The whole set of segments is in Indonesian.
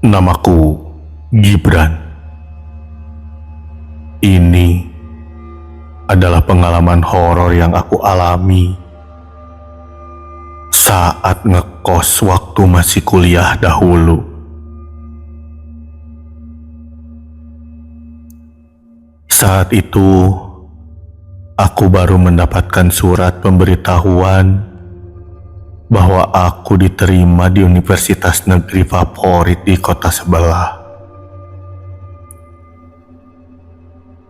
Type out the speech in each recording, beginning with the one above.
Namaku Gibran. Ini adalah pengalaman horor yang aku alami saat ngekos waktu masih kuliah dahulu. Saat itu, aku baru mendapatkan surat pemberitahuan bahwa aku diterima di universitas negeri favorit di kota sebelah.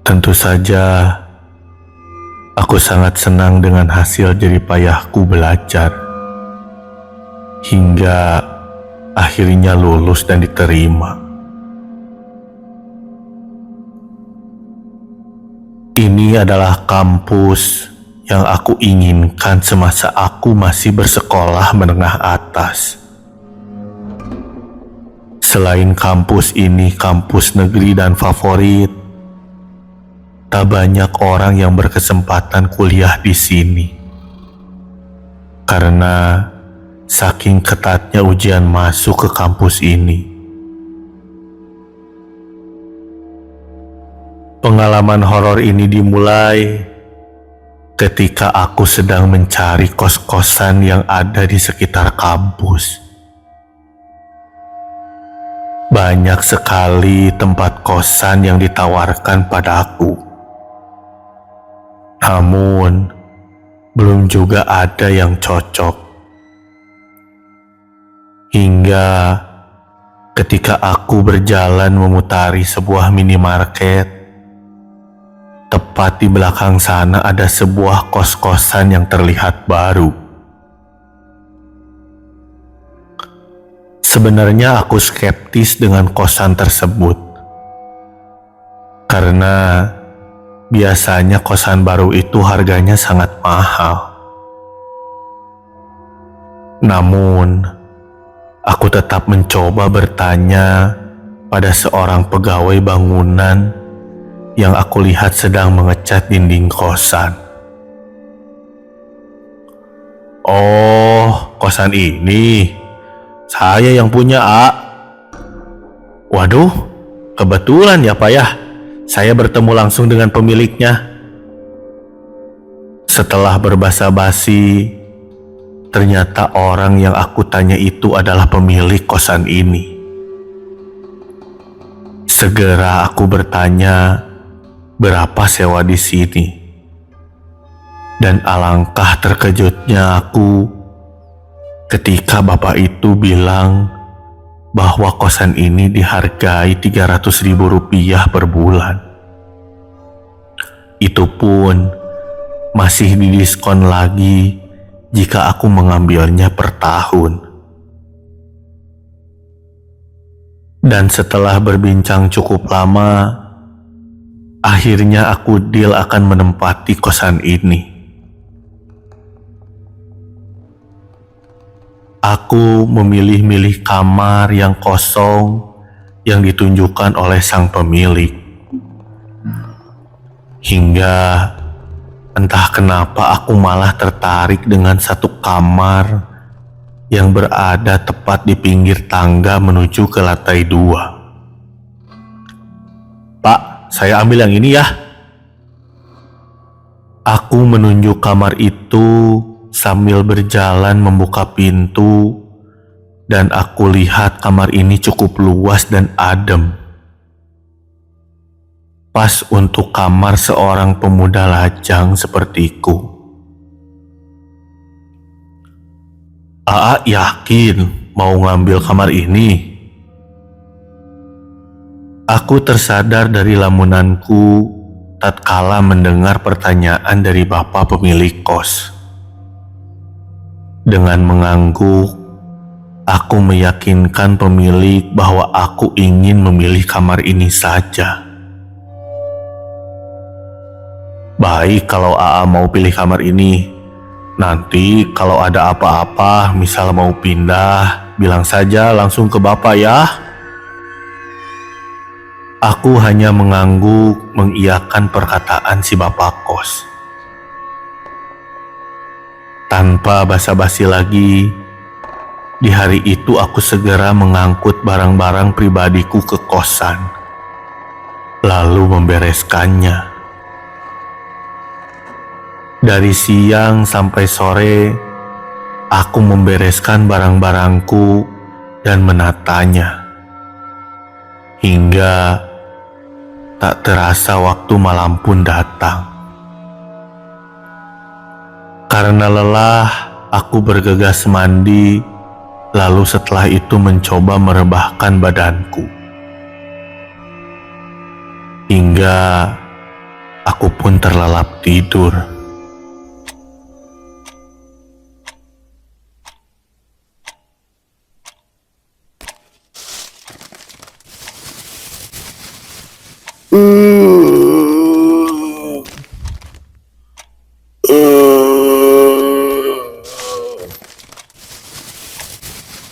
Tentu saja, aku sangat senang dengan hasil jerih payahku belajar, hingga akhirnya lulus dan diterima. Ini adalah kampus yang aku inginkan semasa aku masih bersekolah menengah atas. Selain kampus ini kampus negeri dan favorit, tak banyak orang yang berkesempatan kuliah di sini. Karena saking ketatnya ujian masuk ke kampus ini. Pengalaman horor ini dimulai ketika aku sedang mencari kos-kosan yang ada di sekitar kampus. Banyak sekali tempat kosan yang ditawarkan padaku. Namun, belum juga ada yang cocok. Hingga ketika aku berjalan memutari sebuah minimarket, tepat di belakang sana ada sebuah kos-kosan yang terlihat baru. Sebenarnya aku skeptis dengan kosan tersebut. Karena biasanya kosan baru itu harganya sangat mahal. Namun, aku tetap mencoba bertanya pada seorang pegawai bangunan yang aku lihat sedang mengecat dinding kosan. "Oh, kosan ini saya yang punya, A." "Waduh, kebetulan ya Pak ya, saya bertemu langsung dengan pemiliknya." Setelah berbasa-basi, ternyata orang yang aku tanya itu adalah pemilik kosan ini. Segera aku bertanya berapa sewa di sini. Dan alangkah terkejutnya aku ketika bapak itu bilang bahwa kosan ini dihargai Rp300.000 per bulan. Itu pun masih didiskon lagi jika aku mengambilnya per tahun. Dan setelah berbincang cukup lama, akhirnya aku deal akan menempati kosan ini. Aku memilih-milih kamar yang kosong yang ditunjukkan oleh sang pemilik. Hingga entah kenapa aku malah tertarik dengan satu kamar yang berada tepat di pinggir tangga menuju ke lantai 2. "Pak, saya ambil yang ini ya." Aku menunjuk kamar itu sambil berjalan membuka pintu, dan aku lihat kamar ini cukup luas dan adem. Pas untuk kamar seorang pemuda lajang sepertiku. "Aa yakin mau ngambil kamar ini?" Aku tersadar dari lamunanku tatkala mendengar pertanyaan dari bapak pemilik kos. Dengan mengangguk, aku meyakinkan pemilik bahwa aku ingin memilih kamar ini saja. "Baik kalau AA mau pilih kamar ini. Nanti kalau ada apa-apa, misal mau pindah, bilang saja langsung ke bapak ya." Aku hanya mengangguk mengiyakan perkataan si bapak kos. Tanpa basa-basi lagi, Di hari itu aku segera mengangkut barang-barang pribadiku ke kosan, lalu membereskannya. Dari siang sampai sore, aku membereskan barang-barangku dan menatanya. Hingga tak terasa waktu malam pun datang. Karena lelah, aku bergegas mandi, lalu setelah itu mencoba merebahkan badanku. Hingga aku pun terlelap tidur.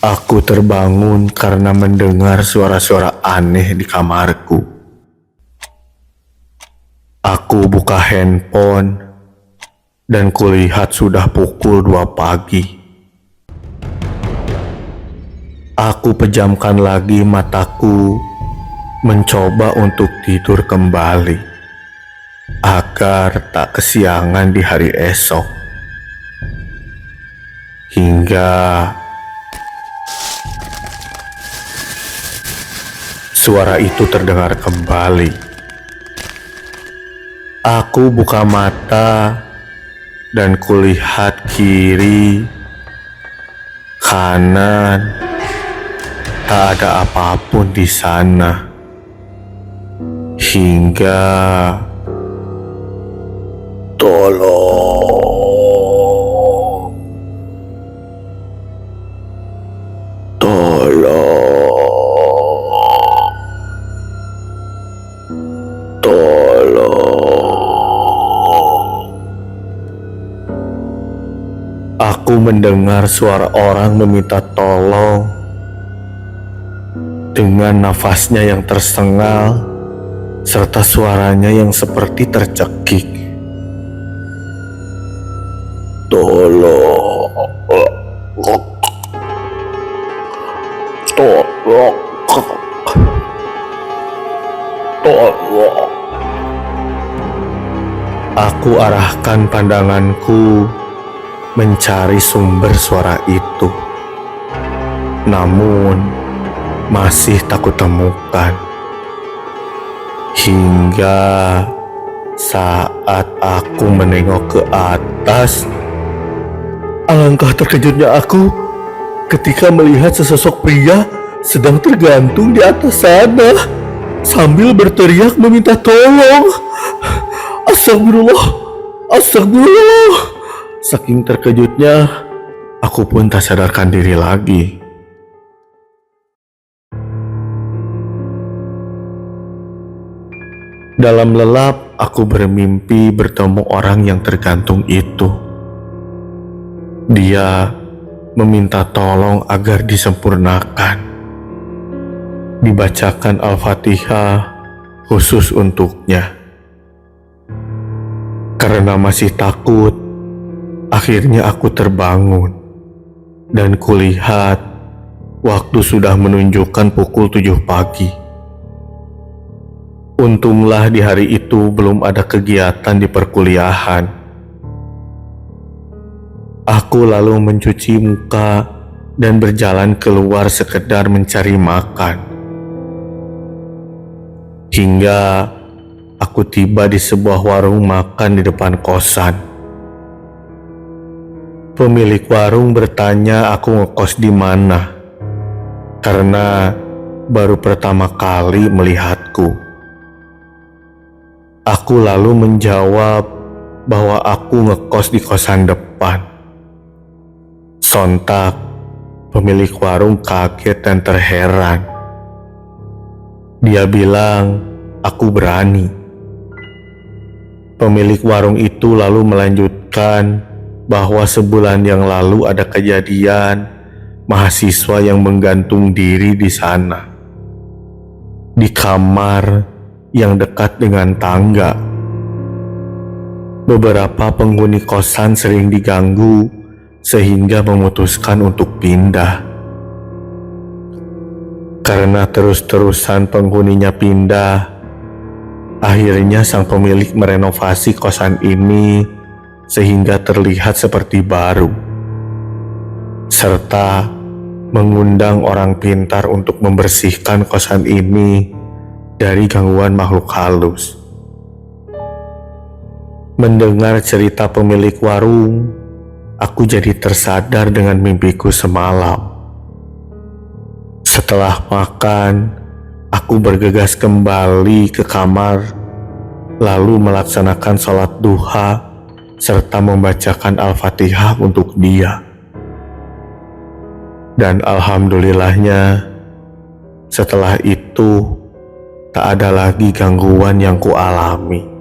Aku terbangun karena mendengar suara-suara aneh di kamarku. Aku buka handphone dan kulihat sudah pukul 2 pagi. Aku pejamkan lagi mataku, mencoba untuk tidur kembali agar tak kesiangan di hari esok. Hingga suara itu terdengar kembali. Aku buka mata dan kulihat kiri, kanan, tak ada apapun di sana. Hingga tolong, aku mendengar suara orang meminta tolong dengan nafasnya yang tersengal serta suaranya yang seperti tercekik. Tolong, tolong, tolong. Aku arahkan pandanganku mencari sumber suara itu, namun masih tak kutemukan. Hingga saat aku menengok ke atas, alangkah terkejutnya aku ketika melihat sesosok pria sedang tergantung di atas sana sambil berteriak meminta tolong. Astagfirullah, astagfirullah. Saking terkejutnya, aku pun tak sadarkan diri lagi. Dalam lelap, aku bermimpi bertemu orang yang tergantung itu. Dia meminta tolong agar disempurnakan. Dibacakan Al-Fatihah khusus untuknya. Karena masih takut, akhirnya aku terbangun dan kulihat waktu sudah menunjukkan pukul 7 pagi. Untunglah di hari itu belum ada kegiatan di perkuliahan. Aku lalu mencuci muka dan berjalan keluar sekedar mencari makan. Hingga aku tiba di sebuah warung makan di depan kosan. Pemilik warung bertanya aku ngekos di mana, karena baru pertama kali melihatku. Aku lalu menjawab bahwa aku ngekos di kosan depan. Sontak, pemilik warung kaget dan terheran. Dia bilang, aku berani. Pemilik warung itu lalu melanjutkan bahwa sebulan yang lalu ada kejadian mahasiswa yang menggantung diri di sana, di kamar yang dekat dengan tangga. Beberapa penghuni kosan sering diganggu sehingga memutuskan untuk pindah. Karena terus-terusan penghuninya pindah, akhirnya sang pemilik merenovasi kosan ini sehingga terlihat seperti baru, serta mengundang orang pintar untuk membersihkan kosan ini dari gangguan makhluk halus. Mendengar cerita pemilik warung, aku jadi tersadar dengan mimpiku semalam. Setelah makan, aku bergegas kembali ke kamar, lalu melaksanakan sholat duha serta membacakan Al-Fatihah untuk dia. Dan alhamdulillahnya, setelah itu tak ada lagi gangguan yang kualami.